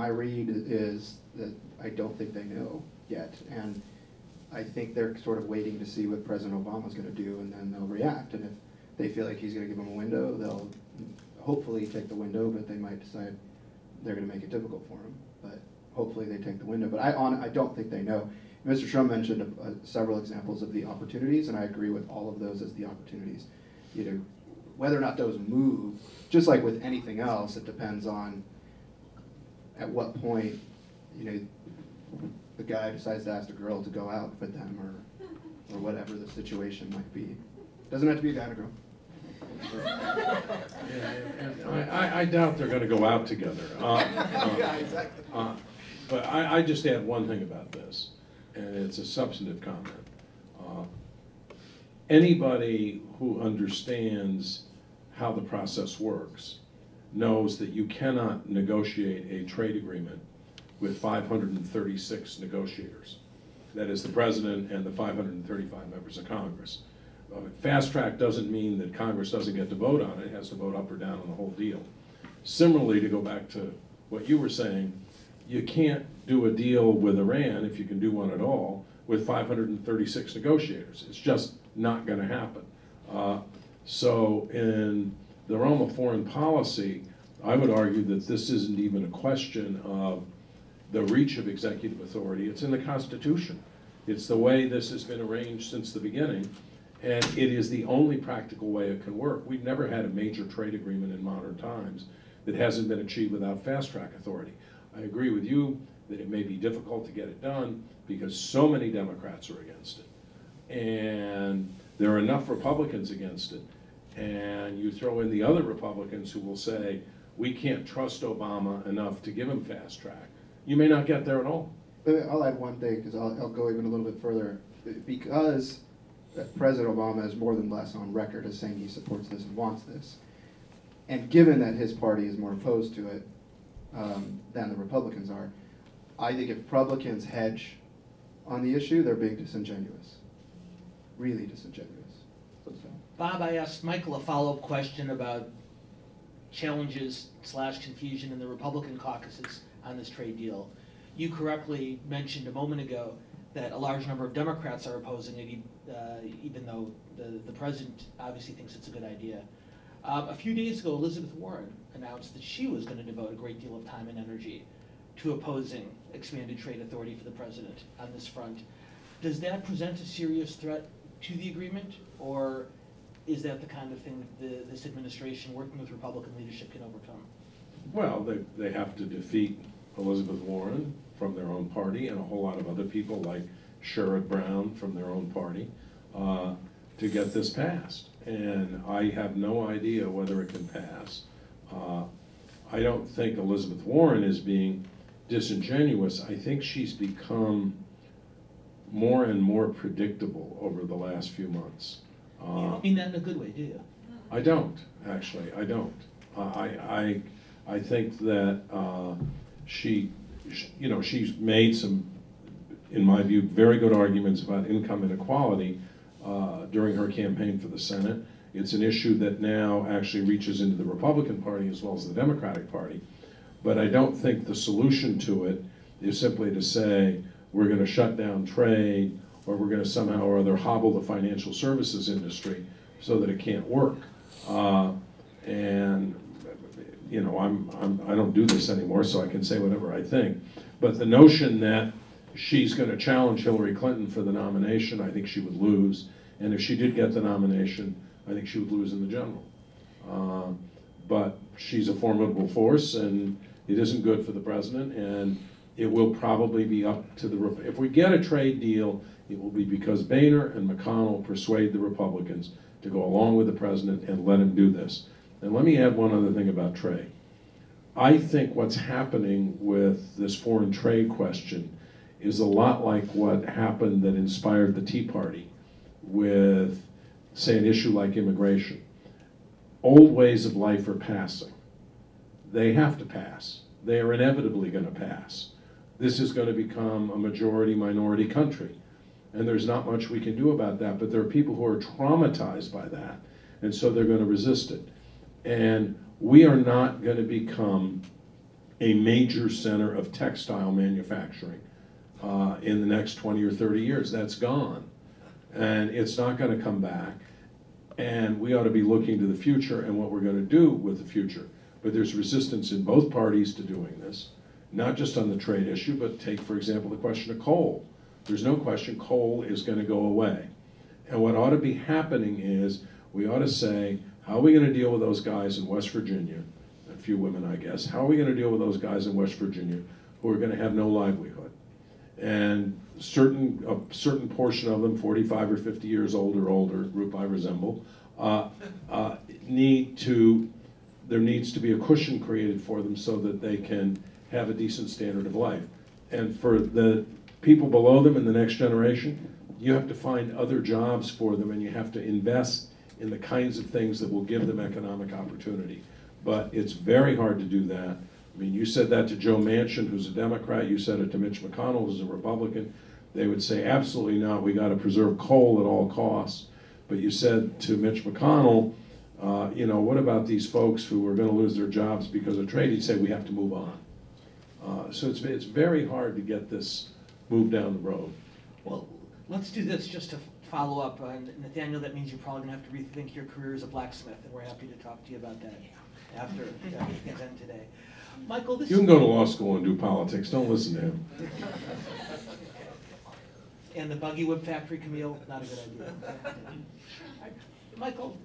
read is that I don't think they know yet, and I think they're sort of waiting to see what President Obama's going to do, and then they'll react. And if they feel like he's going to give them a window, they'll hopefully take the window, but they might decide they're going to make it difficult for him. But hopefully they take the window. But I don't think they know. Mr. Trump mentioned several examples of the opportunities, and I agree with all of those as the opportunities. Whether or not those move, just like with anything else, it depends on at what point, the guy decides to ask the girl to go out with them, or whatever the situation might be. Doesn't have to be a guy and a girl. I doubt they're going to go out together. Yeah, exactly. But I just add one thing about this, and it's a substantive comment. Anybody who understands how the process works knows that you cannot negotiate a trade agreement with 536 negotiators. That is the president and the 535 members of Congress. Fast track doesn't mean that Congress doesn't get to vote on it. It has to vote up or down on the whole deal. Similarly, to go back to what you were saying, you can't do a deal with Iran, if you can do one at all, with 536 negotiators. It's just not going to happen. So in the realm of foreign policy, I would argue that this isn't even a question of the reach of executive authority. It's in the Constitution. It's the way this has been arranged since the beginning, and it is the only practical way it can work. We've never had a major trade agreement in modern times that hasn't been achieved without fast-track authority. I agree with you that it may be difficult to get it done because so many Democrats are against it. And there are enough Republicans against it. And you throw in the other Republicans who will say, we can't trust Obama enough to give him fast track. You may not get there at all. I'll add one thing, because I'll go even a little bit further. Because President Obama is more than less on record as saying he supports this and wants this, and given that his party is more opposed to it than the Republicans are, I think if Republicans hedge on the issue, they're being disingenuous. Really disingenuous. So. Bob, I asked Michael a follow-up question about challenges / confusion in the Republican caucuses on this trade deal. You correctly mentioned a moment ago that a large number of Democrats are opposing it, even though the president obviously thinks it's a good idea. A few days ago, Elizabeth Warren announced that she was going to devote a great deal of time and energy to opposing expanded trade authority for the president on this front. Does that present a serious threat to the agreement, or is that the kind of thing that this administration, working with Republican leadership, can overcome? Well, they have to defeat Elizabeth Warren from their own party and a whole lot of other people like Sherrod Brown from their own party to get this passed. And I have no idea whether it can pass. I don't think Elizabeth Warren is being disingenuous. I think she's become more and more predictable over the last few months. You don't mean that in a good way, do you? I don't, actually, I don't. I think that she's made some, in my view, very good arguments about income inequality during her campaign for the Senate. It's an issue that now actually reaches into the Republican Party as well as the Democratic Party. But I don't think the solution to it is simply to say we're going to shut down trade or we're going to somehow or other hobble the financial services industry so that it can't work. And you know, I don't do this anymore, so I can say whatever I think. But the notion that she's going to challenge Hillary Clinton for the nomination, I think she would lose. And if she did get the nomination, I think she would lose in the general. But she's a formidable force, and it isn't good for the president, and it will probably be up to the, if we get a trade deal, it will be because Boehner and McConnell persuade the Republicans to go along with the president and let him do this. And let me add one other thing about trade. I think what's happening with this foreign trade question is a lot like what happened that inspired the Tea Party with, say, an issue like immigration. Old ways of life are passing. They have to pass. They are inevitably going to pass. This is going to become a majority-minority country. And there's not much we can do about that, but there are people who are traumatized by that, and so they're going to resist it. And we are not going to become a major center of textile manufacturing in the next 20 or 30 years. That's gone. And it's not going to come back. And we ought to be looking to the future and what we're going to do with the future. But there's resistance in both parties to doing this, not just on the trade issue, but take, for example, the question of coal. There's no question coal is going to go away. And what ought to be happening is we ought to say, how are we going to deal with those guys in West Virginia, a few women, I guess, how are we going to deal with those guys in West Virginia who are going to have no livelihood? And a certain portion of them, 45 or 50 years old or older, group I resemble, there needs to be a cushion created for them so that they can have a decent standard of life. And for the people below them in the next generation, you have to find other jobs for them, and you have to invest in the kinds of things that will give them economic opportunity. But it's very hard to do that. I mean, you said that to Joe Manchin, who's a Democrat. You said it to Mitch McConnell, who's a Republican. They would say, absolutely not. We got to preserve coal at all costs. But you said to Mitch McConnell, you know, what about these folks who are going to lose their jobs because of trade? He'd say, we have to move on. So it's very hard to get this moved down the road. Well, let's do this just to follow up. Nathaniel, that means you're probably going to have to rethink your career as a blacksmith, and we're happy to talk to you about that after things end today. Michael, this you can go to law school and do politics. Don't listen to him. And the buggy whip factory, Camille, not a good idea. Michael,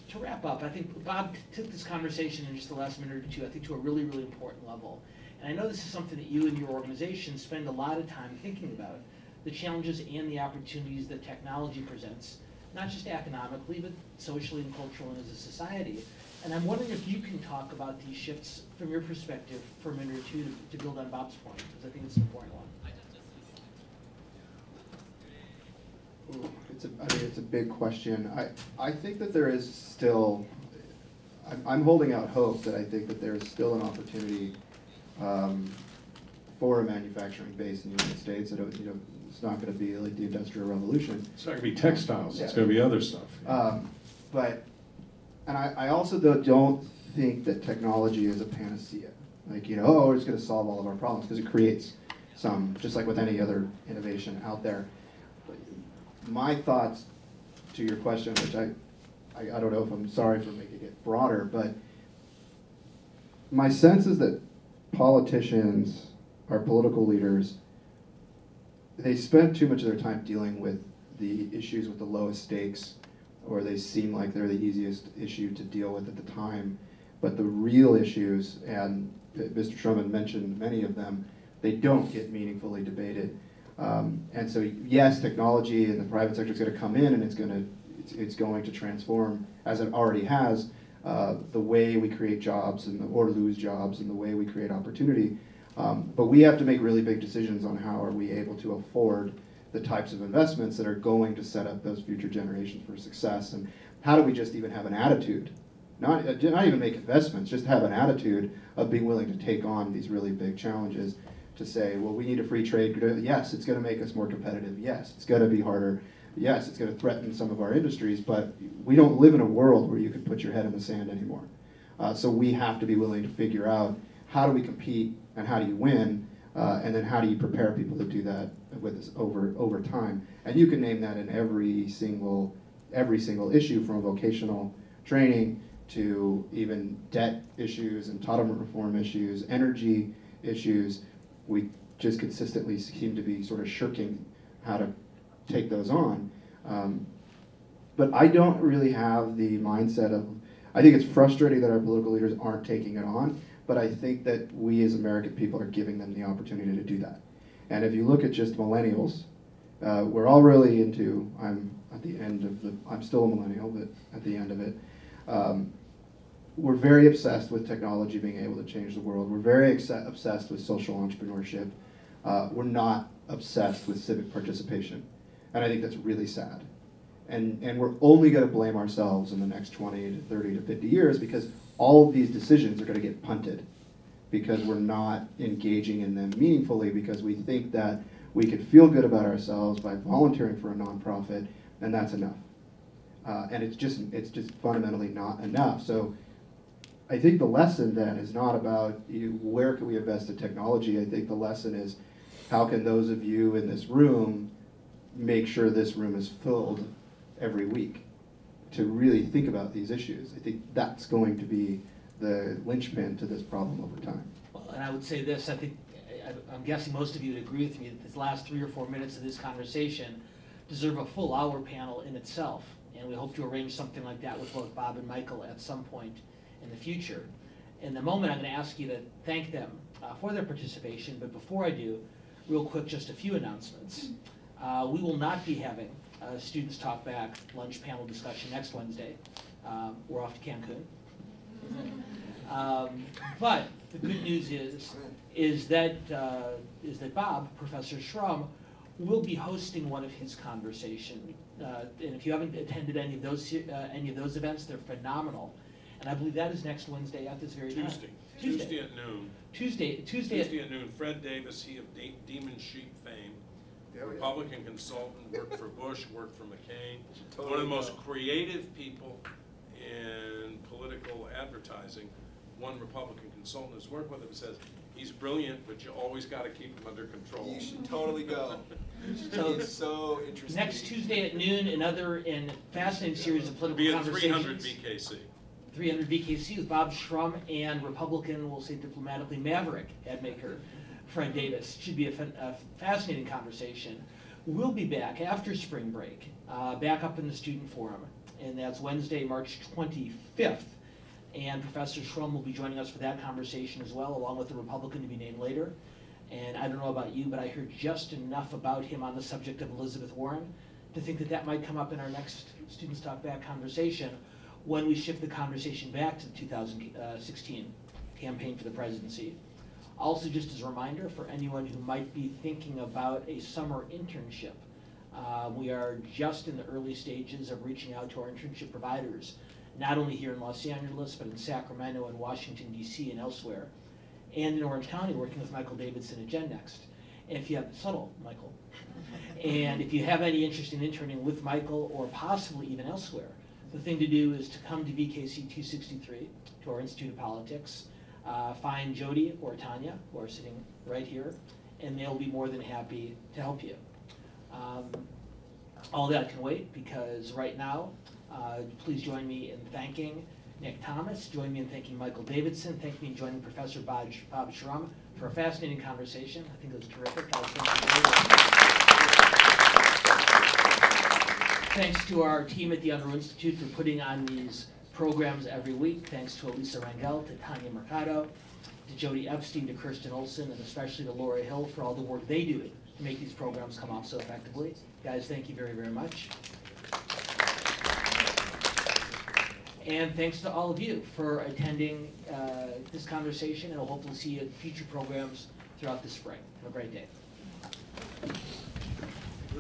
to wrap up, I think Bob took this conversation in just the last minute or two, I think, to a really, really important level. And I know this is something that you and your organization spend a lot of time thinking about, the challenges and the opportunities that technology presents, not just economically, but socially and culturally and as a society. And I'm wondering if you can talk about these shifts from your perspective for a minute or two to build on Bob's point, because I think it's an important one. It's a big question. I think that there is still, I'm holding out hope that I think that there's still an opportunity for a manufacturing base in the United States. It's not going to be like the Industrial Revolution. It's not going to be textiles, Yeah. It's going to be other stuff. And I also don't think that technology is a panacea. Like, oh, it's going to solve all of our problems, because it creates some, just like with any other innovation out there. But my thoughts to your question, which I don't know if I'm sorry for making it broader, but my sense is that politicians, our political leaders, they spend too much of their time dealing with the issues with the lowest stakes, or they seem like they're the easiest issue to deal with at the time. But the real issues, and Mr. Sherman mentioned many of them, they don't get meaningfully debated. And so, yes, technology in the private sector is going to come in, and it's going to transform, as it already has, the way we create jobs or lose jobs, and the way we create opportunity. But we have to make really big decisions on how are we able to afford the types of investments that are going to set up those future generations for success, and how do we just even have an attitude, not even make investments, just have an attitude of being willing to take on these really big challenges, to say, well, we need a free trade. Yes, it's going to make us more competitive. Yes, it's going to be harder. Yes, it's going to threaten some of our industries, but we don't live in a world where you can put your head in the sand anymore. So we have to be willing to figure out, how do we compete and how do you win, and then how do you prepare people to do that with us over time. And you can name that in every single issue, from vocational training to even debt issues, entitlement reform issues, energy issues. We just consistently seem to be sort of shirking how to take those on. But I don't really have the mindset of, I think it's frustrating that our political leaders aren't taking it on, but I think that we as American people are giving them the opportunity to do that. And if you look at just millennials, we're all really into, I'm still a millennial, but at the end of it, we're very obsessed with technology being able to change the world. We're very obsessed with social entrepreneurship. We're not obsessed with civic participation. And I think that's really sad. And we're only going to blame ourselves in the next 20 to 30 to 50 years, because all of these decisions are going to get punted, because we're not engaging in them meaningfully, because we think that we can feel good about ourselves by volunteering for a nonprofit, and that's enough. And it's just fundamentally not enough. So I think the lesson then is not about where can we invest in technology. I think the lesson is, how can those of you in this room make sure this room is filled every week to really think about these issues. I think that's going to be the linchpin to this problem over time. Well, and I would say this, I'm guessing most of you would agree with me that this last 3 or 4 minutes of this conversation deserve a full hour panel in itself. And we hope to arrange something like that with both Bob and Michael at some point in the future. In the moment, I'm going to ask you to thank them for their participation, but before I do, real quick, just a few announcements. We will not be having a Students Talk Back lunch panel discussion next Wednesday. We're off to Cancun. But the good news is that Bob, Professor Schrum, will be hosting one of his conversations. And if you haven't attended any of those events, they're phenomenal. And I believe that is next Wednesday at this very time. Tuesday at noon. Tuesday at noon. Fred Davis, he of Demon Sheep fame, Republican consultant, worked for Bush, worked for McCain. One of the most creative people in political advertising. One Republican consultant has worked with him, says he's brilliant, but you always got to keep him under control. You should totally go. So it's so interesting. Next Tuesday at noon, another fascinating series of political Be at conversations. 300 BKC. 300 BKC with Bob Schrum and Republican, we'll say diplomatically, maverick ad maker Fred Davis. Should be a fascinating conversation. We'll be back after spring break, back up in the student forum, and that's Wednesday, March 25th. And Professor Schrum will be joining us for that conversation as well, along with a Republican to be named later. And I don't know about you, but I heard just enough about him on the subject of Elizabeth Warren to think that that might come up in our next Students Talk Back conversation when we shift the conversation back to the 2016 campaign for the presidency. Also, just as a reminder for anyone who might be thinking about a summer internship, we are just in the early stages of reaching out to our internship providers, not only here in Los Angeles, but in Sacramento and Washington, D.C. and elsewhere, and in Orange County, working with Michael Davidson at GenNext. And if you have, subtle, Michael, and if you have any interest in interning with Michael or possibly even elsewhere, the thing to do is to come to VKC 263, to our Institute of Politics, find Jody or Tanya, who are sitting right here, and they'll be more than happy to help you. All that can wait, because right now, please join me in thanking Nick Thomas, join me in thanking Michael Davidson, thank me in joining Professor Bob Schrum for a fascinating conversation. I think it was terrific. Thanks to our team at the Unruh Institute for putting on these programs every week. Thanks to Elisa Rangel, to Tanya Mercado, to Jody Epstein, to Kirsten Olson, and especially to Laura Hill for all the work they do to make these programs come off so effectively. Guys, thank you very, very much. And thanks to all of you for attending this conversation, and we'll hopefully see you at future programs throughout the spring. Have a great day.